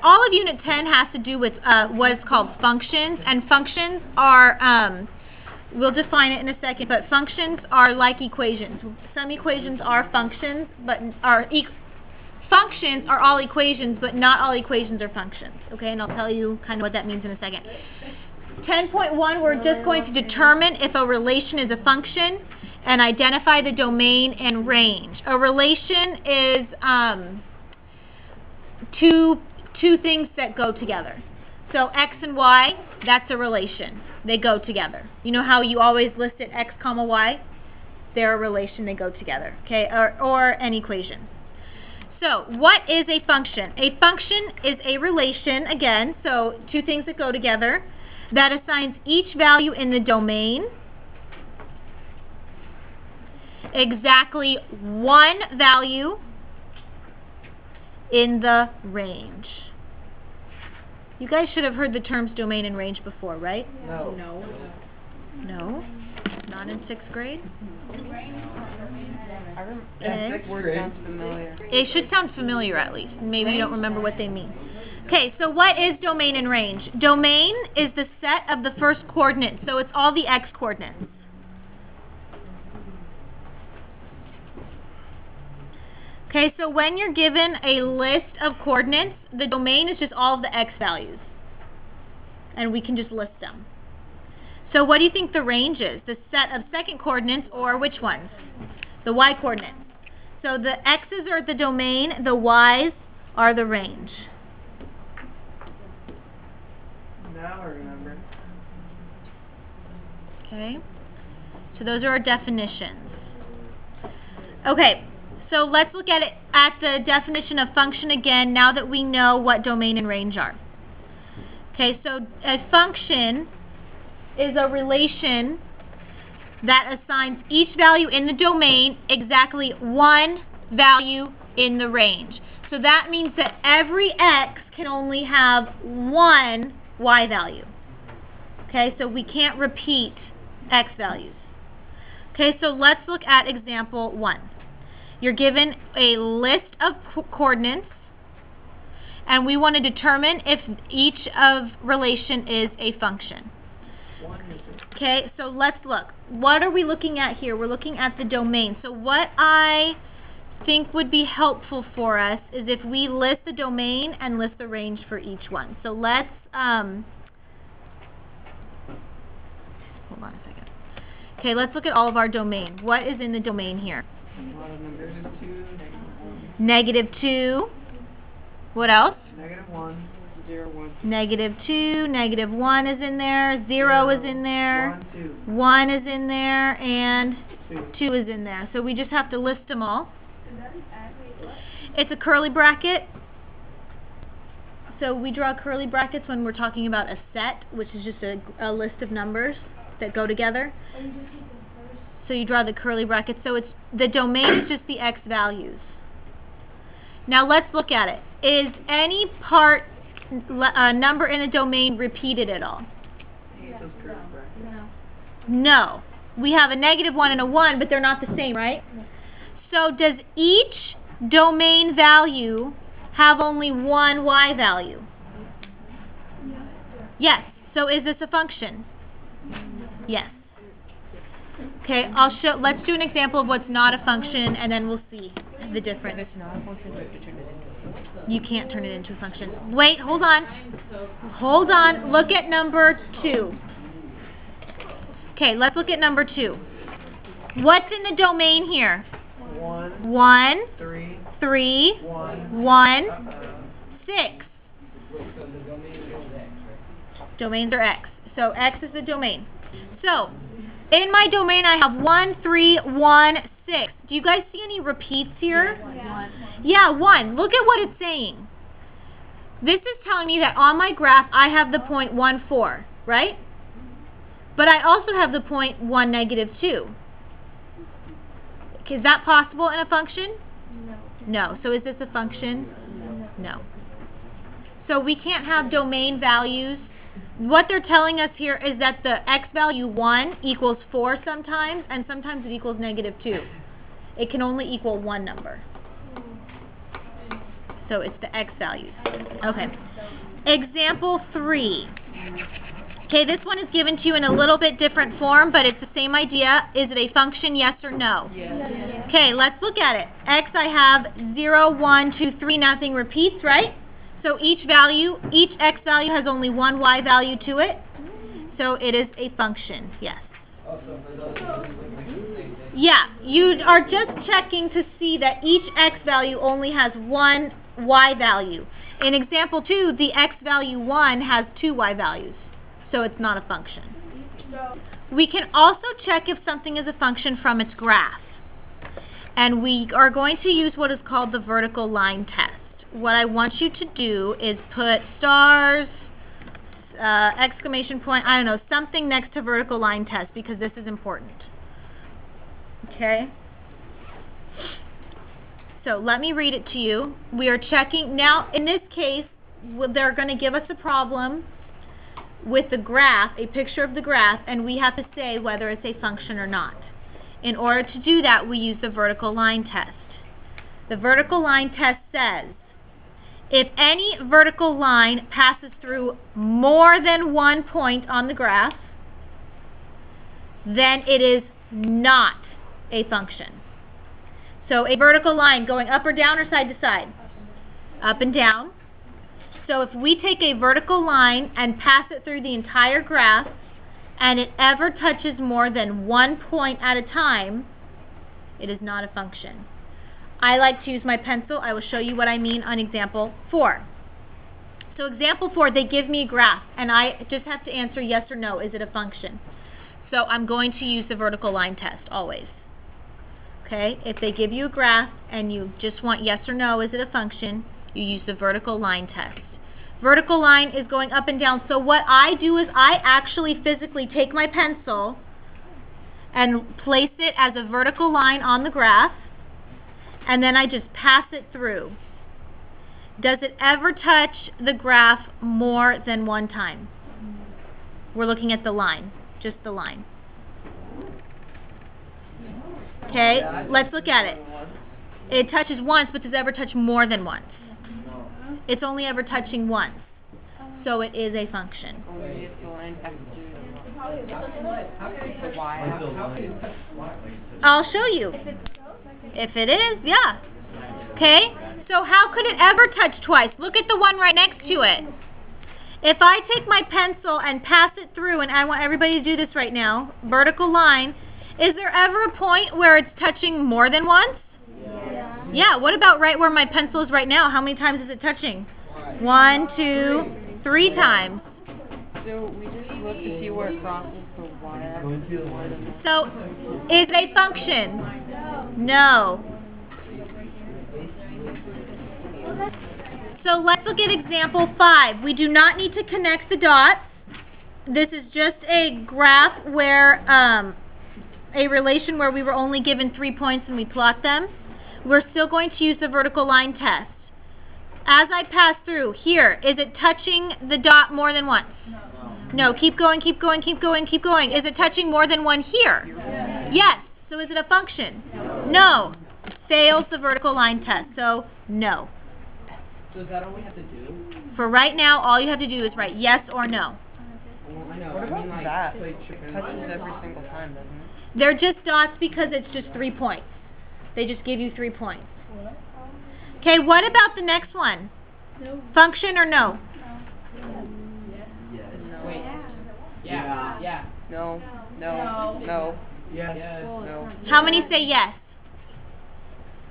all of Unit 10 has to do with what is called functions, and functions are, we'll define it in a second, but functions are like equations. Some equations are functions, but functions are all equations, but not all equations are functions. Okay, and I'll tell you kind of what that means in a second. 10.1, we're just going to determine if a relation is a function and identify the domain and range. A relation is two things that go together. So x and y, that's a relation. They go together. You know how you always listed x comma y? They're a relation, they go together. Okay, or an equation. So, what is a function? A function is a relation, again, so two things that go together, that assigns each value in the domain exactly one value in the range. You guys should have heard the terms domain and range before, right? No. No? Not in 6th grade? Sounds familiar. It should sound familiar at least. Maybe you don't remember what they mean. Okay, so what is domain and range? Domain is the set of the first coordinates, so it's all the x coordinates. Okay, so when you're given a list of coordinates, the domain is just all of the x values. And we can just list them. So what do you think the range is? The set of second coordinates, or which ones? The y coordinates. So the x's are the domain, the y's are the range. Now I remember. Okay, so those are our definitions. Okay, so let's look at the definition of function again now that we know what domain and range are. Okay, so a function is a relation that assigns each value in the domain exactly one value in the range. So that means that every x can only have one y value. Okay, so we can't repeat x values. Okay, so let's look at example 1. You're given a list of coordinates, and we want to determine if each of relation is a function. Okay, so let's look. What are we looking at here? We're looking at the domain. So what I think would be helpful for us is if we list the domain and list the range for each one. So let's, hold on a second. Okay, let's look at all of our domain. What is in the domain here? -2. What else? -1, 0, 1. -2, -1 is in there, 0 is in there, 1 is in there, and 2 is in there. So we just have to list them all. It's a curly bracket. So we draw curly brackets when we're talking about a set, which is just a list of numbers that go together. So you draw the curly brackets. So it's the domain is just the x values. Now let's look at it. Is any part number in a domain repeated at all? No. We have a -1 and a 1, but they're not the same, right? So does each domain value have only one y value? Yes. So is this a function? Yes. Okay, let's do an example of what's not a function, and then we'll see the difference. If it's not a function, we have to turn it into a function. You can't turn it into a function. Wait, hold on. Hold on. Look at number 2. Okay, let's look at number 2. What's in the domain here? 1, 3, 1, 6. Domains are x. So x is the domain. So in my domain, I have 1, 3, 1, 6. Do you guys see any repeats here? Yeah, 1. Look at what it's saying. This is telling me that on my graph, I have the point 1, 4, right? But I also have the point 1, -2. Is that possible in a function? No. So is this a function? No. So we can't have domain values. What they're telling us here is that the x value 1 equals 4 sometimes, and sometimes it equals -2. It can only equal one number. So it's the x values. Okay. Example 3. Okay, this one is given to you in a little bit different form, but it's the same idea. Is it a function, yes or no? Yes. Okay, let's look at it. X, I have 0, 1, 2, 3, nothing repeats, right? So each x value has only one y value to it. So it is a function, yes. Yeah, you are just checking to see that each x value only has one y value. In example 2, the x value 1 has two y values, so it's not a function. We can also check if something is a function from its graph. And we are going to use what is called the vertical line test. What I want you to do is put stars, exclamation point, I don't know, something next to vertical line test because this is important. Okay? So let me read it to you. We are checking, now in this case, they're going to give us a problem with the graph, a picture of the graph, and we have to say whether it's a function or not. In order to do that, we use the vertical line test. The vertical line test says, if any vertical line passes through more than one point on the graph, then it is not a function. So a vertical line going up or down or side to side? Up and down. So if we take a vertical line and pass it through the entire graph, and it ever touches more than one point at a time, it is not a function. I like to use my pencil. I will show you what I mean on example 4. So example 4, they give me a graph, and I just have to answer yes or no, is it a function? So I'm going to use the vertical line test always. Okay, if they give you a graph and you just want yes or no, is it a function, you use the vertical line test. Vertical line is going up and down, so what I do is I actually physically take my pencil and place it as a vertical line on the graph, and then I just pass it through. Does it ever touch the graph more than one time? We're looking at the line, just the line. Okay, let's look at it. It touches once, but does it ever touch more than once? It's only ever touching once. So it is a function. Only if the line passes through the y. I'll show you. If it is, yeah. Okay, so how could it ever touch twice? Look at the one right next to it. If I take my pencil and pass it through, and I want everybody to do this right now, vertical line, is there ever a point where it's touching more than once? Yeah, what about right where my pencil is right now? How many times is it touching? 1, 2, 3 times. So we just look to see where it crosses the y. So, is it a function? No. So let's look at example 5. We do not need to connect the dots. This is just a graph where, a relation where we were only given 3 points and we plot them. We're still going to use the vertical line test. As I pass through, here, is it touching the dot more than once? No. Keep going, keep going, keep going, keep going. Is it touching more than one here? Yes. So is it a function? No. Fails the vertical line test, so no. So is that all we have to do? For right now, all you have to do is write yes or no. Well, I know. What I mean, about like, that? play It chicken. touches every single time, doesn't it? They're just dots because it's just 3 points. They just give you 3 points. Okay, what about the next one? No. Function or no? Yes. Wait. Yeah. Yeah. No. No. No. Yes. No. How many say yes?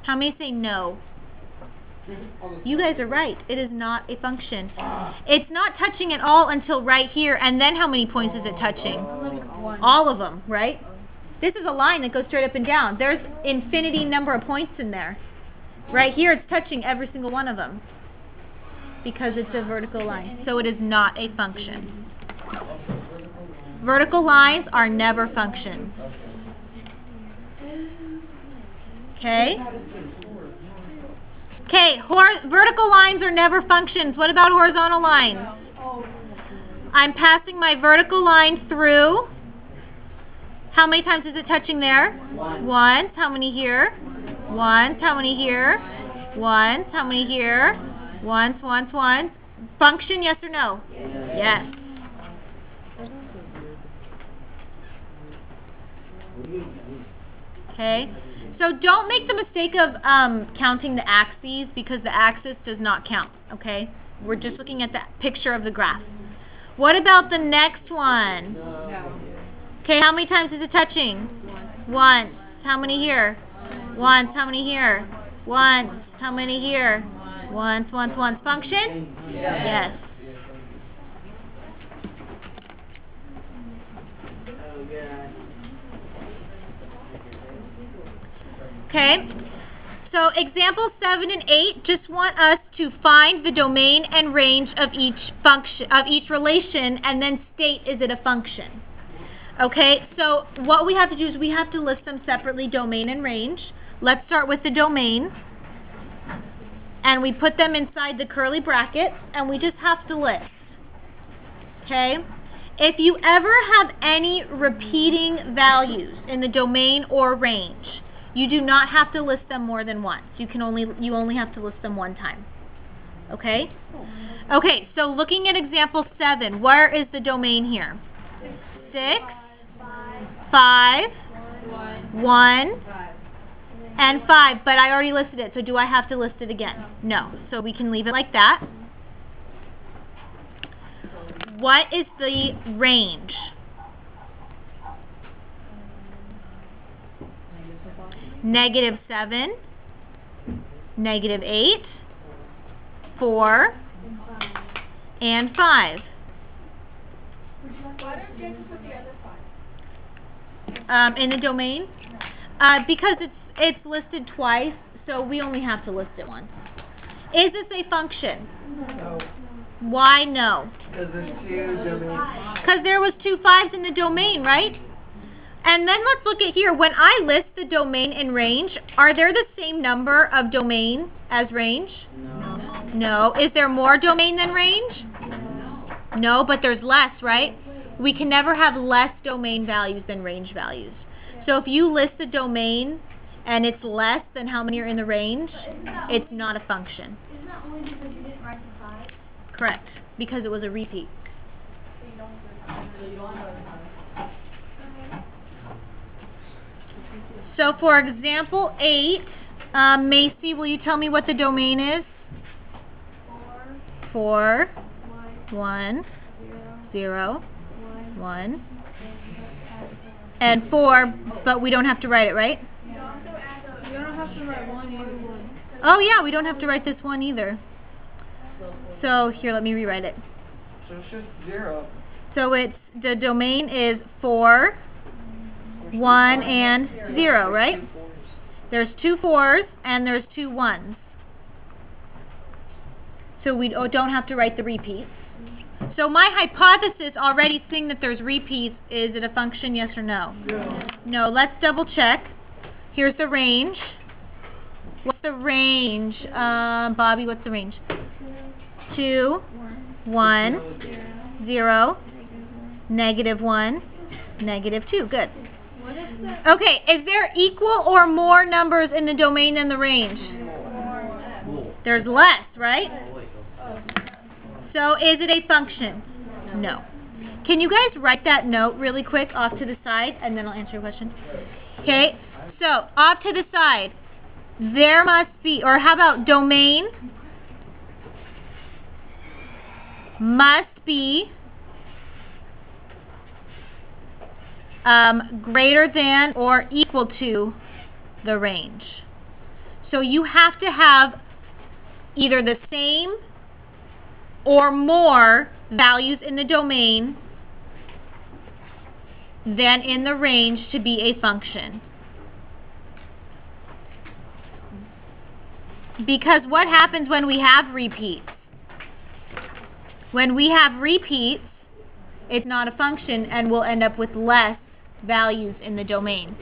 How many say no? You guys are right. It is not a function. It's not touching at all until right here, and then how many points is it touching? All of them, right? This is a line that goes straight up and down. There's infinity number of points in there. Right here, it's touching every single one of them because it's a vertical line. So it is not a function. Vertical lines are never functions. Okay? Okay, vertical lines are never functions. What about horizontal lines? I'm passing my vertical line through. How many times is it touching there? Once. How many here? Once. How many here? Once. How many here? Once. Function, yes or no? Yes. Okay. So don't make the mistake of counting the axes, because the axis does not count, okay? We're just looking at the picture of the graph. What about the next one? No. Okay, how many times is it touching? Once. How many here? Once. How many here? Once. How many here? Once. Function? Yes. Okay, so example 7 and 8 just want us to find the domain and range of each function, of each relation, and then state, is it a function? Okay, so what we have to do is we have to list them separately, domain and range. Let's start with the domain, and we put them inside the curly brackets, and we just have to list. Okay, if you ever have any repeating values in the domain or range, you do not have to list them more than once. You only have to list them one time. Okay? Okay, so looking at example 7, where is the domain here? 6, 5, 1, and 5. But I already listed it, so do I have to list it again? No. So we can leave it like that. What is the range? -7, -8, 4, and 5. Why don't Jason put the other 5? In the domain? Because it's listed twice, so we only have to list it once. Is this a function? No. Why no? Because there's 2 domains. Because there was 2 5s in the domain, right? And then let's look at here. When I list the domain and range, are there the same number of domain as range? No. No. Is there more domain than range? No, but there's less, right? We can never have less domain values than range values. So if you list the domain and it's less than how many are in the range, it's not a function. Isn't that only because you didn't write the 5? Correct, because it was a repeat. So you don't have to. So for example 8, Macy, will you tell me what the domain is? 4, 1, 0, 1, and 4, but we don't have to write it, right? You don't have to write 1. Oh yeah, we don't have to write this one either. So here, let me rewrite it. So it's just 0. So the domain is 4, 1, and 0, right? There's 2 4s and there's 2 1s. So we don't have to write the repeats. So my hypothesis, already seeing that there's repeats, is it a function, yes or no? No, let's double check. Here's the range. What's the range? Bobby, what's the range? 2, 1, 0, -1, -2. Good. Okay, is there equal or more numbers in the domain than the range? There's less, right? So is it a function? No. Can you guys write that note really quick off to the side, and then I'll answer your question? Okay, so off to the side, there must be, or how about domain must be greater than or equal to the range. So you have to have either the same or more values in the domain than in the range to be a function. Because what happens when we have repeats? When we have repeats, it's not a function and we'll end up with less values in the domain.